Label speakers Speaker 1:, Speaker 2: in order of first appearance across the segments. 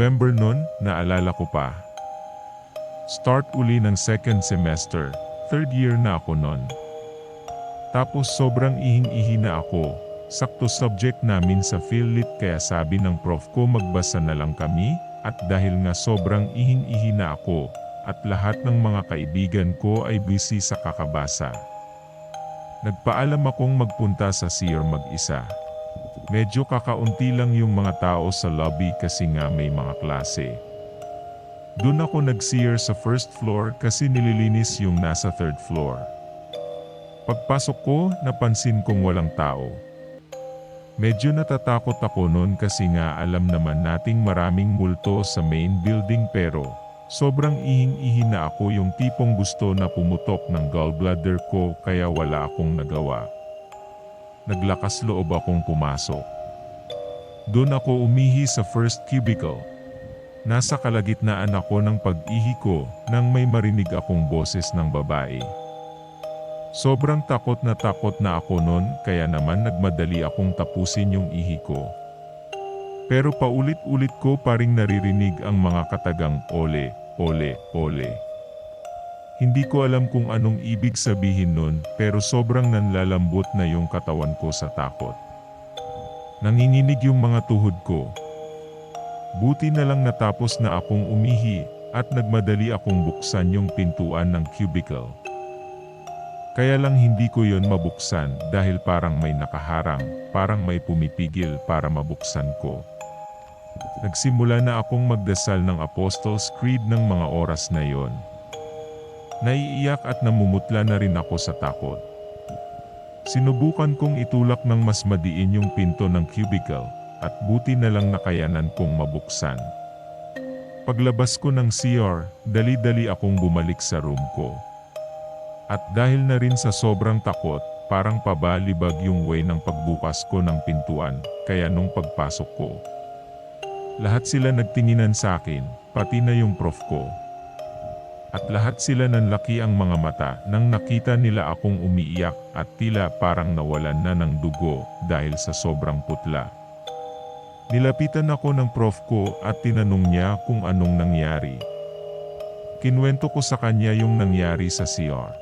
Speaker 1: November nun, naalala ko pa. Start uli ng second semester, third year na ako nun. Tapos sobrang ihing-ihi na ako, sakto subject namin sa PhilLit kaya sabi ng prof ko magbasa na lang kami, at dahil nga sobrang ihing-ihi na ako, at lahat ng mga kaibigan ko ay busy sa kakabasa. Nagpaalam akong magpunta sa CR mag-isa. Medyo kakaunti lang yung mga tao sa lobby kasi nga may mga klase. Doon ako nag-CR sa first floor kasi nililinis yung nasa third floor. Pagpasok ko, napansin kong walang tao. Medyo natatakot ako noon kasi nga alam naman nating maraming multo sa main building pero sobrang ihing-ihi na ako yung tipong gusto na pumutok ng gallbladder ko kaya wala akong nagawa. Naglakas loob akong pumasok. Doon ako umihi sa first cubicle. Nasa kalagitnaan ako ng pag-ihi ko nang may marinig akong boses ng babae. Sobrang takot na ako noon kaya naman nagmadali akong tapusin yung ihi ko. Pero paulit-ulit ko pa ring naririnig ang mga katagang ole, ole, ole. Hindi ko alam kung anong ibig sabihin nun pero sobrang nanlalambot na yung katawan ko sa takot. Nanginginig yung mga tuhod ko. Buti na lang natapos na akong umihi at nagmadali akong buksan yung pintuan ng cubicle. Kaya lang hindi ko yon mabuksan dahil parang may nakaharang, parang may pumipigil para mabuksan ko. Nagsimula na akong magdasal ng Apostles' Creed ng mga oras na yon. Naiiyak at namumutla na rin ako sa takot. Sinubukan kong itulak ng mas madiin yung pinto ng cubicle, at buti na lang nakayanan kong mabuksan. Paglabas ko ng CR, dali-dali akong bumalik sa room ko. At dahil na rin sa sobrang takot, parang pabalibag yung way ng pagbukas ko ng pintuan, kaya nung pagpasok ko, lahat sila nagtinginan sa akin, pati na yung prof ko. At lahat sila nanlaki ang mga mata nang nakita nila akong umiiyak at tila parang nawalan na ng dugo dahil sa sobrang putla. Nilapitan ako ng prof ko at tinanong niya kung anong nangyari. Kinwento ko sa kanya yung nangyari sa CR.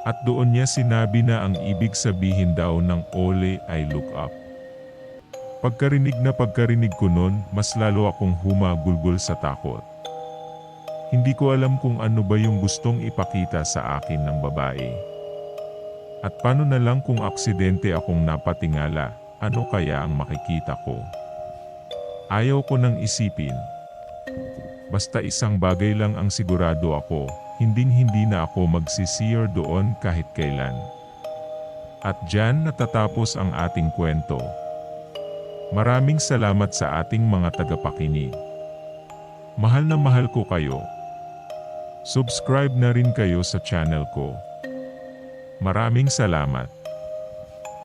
Speaker 1: At doon niya sinabi na ang ibig sabihin daw ng ole ay look up. Pagkarinig ko nun, mas lalo akong humagulgol sa takot. Hindi ko alam kung ano ba yung gustong ipakita sa akin ng babae. At paano na lang kung aksidente akong napatingala, ano kaya ang makikita ko? Ayaw ko nang isipin. Basta isang bagay lang ang sigurado ako, hinding-hindi na ako magsisiyar doon kahit kailan. At diyan natatapos ang ating kwento. Maraming salamat sa ating mga tagapakinig. Mahal na mahal ko kayo. Subscribe na rin kayo sa channel ko. Maraming salamat.